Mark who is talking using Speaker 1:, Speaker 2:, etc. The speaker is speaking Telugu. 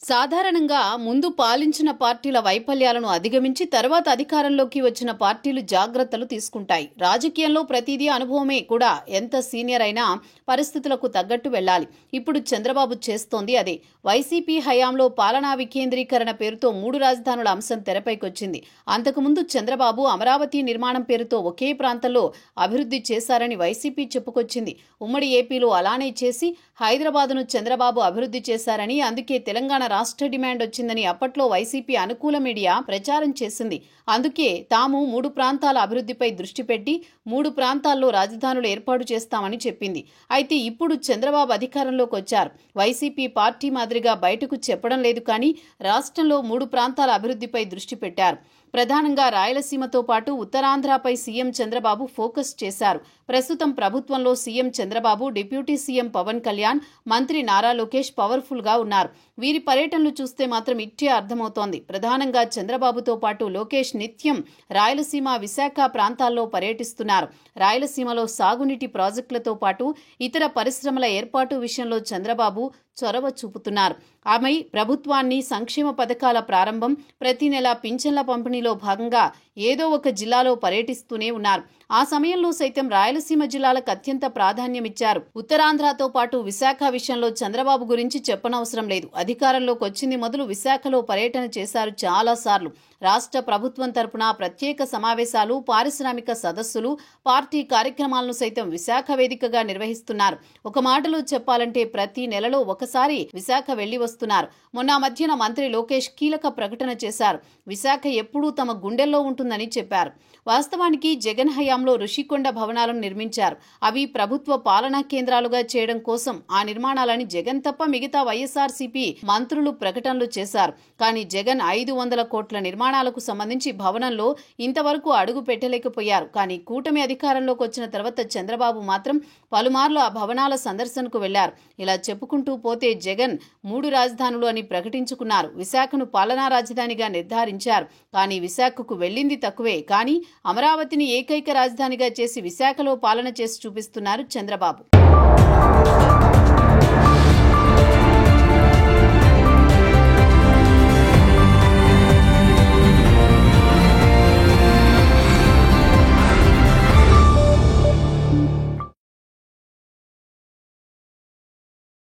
Speaker 1: సాధారణంగా ముందు పాలించిన పార్టీల వైఫల్యాలను అధిగమించి తర్వాత అధికారంలోకి వచ్చిన పార్టీలు జాగ్రత్తలు తీసుకుంటాయి. రాజకీయంలో ప్రతిదీ అనుభవమే కూడా. ఎంత సీనియర్ అయినా పరిస్థితులకు తగ్గట్టు వెళ్లాలి. ఇప్పుడు చంద్రబాబు చేస్తోంది అదే. వైసీపీ హయాంలో పాలనా వికేంద్రీకరణ పేరుతో 3 రాజధానుల అంశం తెరపైకొచ్చింది. అంతకుముందు చంద్రబాబు అమరావతి నిర్మాణం పేరుతో ఒకే ప్రాంతంలో అభివృద్ధి చేశారని వైసీపీ చెప్పుకొచ్చింది. ఉమ్మడి ఏపీలో అలానే చేసి హైదరాబాదును చంద్రబాబు అభివృద్ధి చేశారని, అందుకే తెలంగాణ రాష్ట్ర డిమాండ్ వచ్చిందని అప్పట్లో వైసీపీ అనుకూల మీడియా ప్రచారం చేసింది. అందుకే తాము 3 ప్రాంతాల అభివృద్ధిపై దృష్టి పెట్టి 3 ప్రాంతాల్లో రాజధానులు ఏర్పాటు చేస్తామని చెప్పింది. అయితే ఇప్పుడు చంద్రబాబు అధికారంలోకి వచ్చారు. వైసీపీ పార్టీ మాదిరిగా బయటకు చెప్పడం లేదు, కానీ రాష్ట్రంలో 3 ప్రాంతాల అభివృద్ధిపై దృష్టి పెట్టారు. ప్రధానంగా రాయలసీమతో పాటు ఉత్తరాంధ్రపై సీఎం చంద్రబాబు ఫోకస్ చేశారు. ప్రస్తుతం ప్రభుత్వంలో CM Chandrababu, deputy CM Pawan Kalyan, మంత్రి నారా లోకేష్ పవర్ఫుల్ గా ఉన్నారు. వీరి పర్యటనలు చూస్తే మాత్రం ఇట్టే అర్థమవుతోంది. ప్రధానంగా చంద్రబాబుతో పాటు లోకేష్ నిత్యం రాయలసీమ, విశాఖ ప్రాంతాల్లో పర్యటిస్తున్నారు. రాయలసీమలో సాగునీటి ప్రాజెక్టులతో పాటు ఇతర పరిశ్రమల ఏర్పాటు విషయంలో చంద్రబాబు చొరవ చూపుతున్నారు. ఆమె ప్రభుత్వాన్ని, సంక్షేమ పథకాల ప్రారంభం, ప్రతి నెల పింఛన్ల పంపిణీలో భాగంగా ఏదో ఒక జిల్లాలో పర్యటిస్తూనే ఉన్నారు. ఆ సమయంలో సైతం రాయలసీమ జిల్లాలకు అత్యంత ప్రాధాన్యమిచ్చారు. ఉత్తరాంధ్రతో పాటు విశాఖ విషయంలో చంద్రబాబు గురించి చెప్పనవసరం లేదు. అధికారంలోకి వచ్చింది మొదలు విశాఖలో పర్యటన చేశారు చాలాసార్లు. రాష్ట్ర ప్రభుత్వం తరపున ప్రత్యేక సమావేశాలు, పారిశ్రామిక సదస్సులు, పార్టీ కార్యక్రమాలను సైతం విశాఖ వేదికగా నిర్వహిస్తున్నారు. ఒక మాటలో చెప్పాలంటే ప్రతి నెలలో ఒకసారి విశాఖ వెళ్లి వస్తున్నారు. మొన్న మధ్యన మంత్రి లోకేష్ కీలక ప్రకటన చేశారు. విశాఖ ఎప్పుడూ తమ గుండెల్లో ఉంటుందని చెప్పారు. వాస్తవానికి జగన్ హయాంలో ఋషికొండ భవనాలను నిర్మించారు. అవి ప్రభుత్వ పాలనా కేంద్రాలుగా చేయడం కోసం ఆ నిర్మాణాలని జగన్ తప్ప మిగతా వైఎస్ఆర్సీపీ మంత్రులు ప్రకటనలు చేశారు. కానీ జగన్ 500 కోట్ల నిర్మాణాలకు సంబంధించి భవనంలో ఇంతవరకు అడుగు పెట్టలేకపోయారు. కానీ కూటమి అధికారంలోకి వచ్చిన తర్వాత చంద్రబాబు మాత్రం పలుమార్లు ఆ భవనాల సందర్శనకు వెళ్లారు. ఇలా చెప్పుకుంటూ పోతే జగన్ 3 రాజధానులు అని ప్రకటించుకున్నారు. విశాఖను పాలనా రాజధానిగా నిర్ధారించారు. కానీ విశాఖకు వెళ్లింది తక్కువే. కానీ అమరావతిని ఏకైక రాజధానిగా చేసి విశాఖలో పాలన చేసి చూపిస్తున్నారు చంద్రబాబు.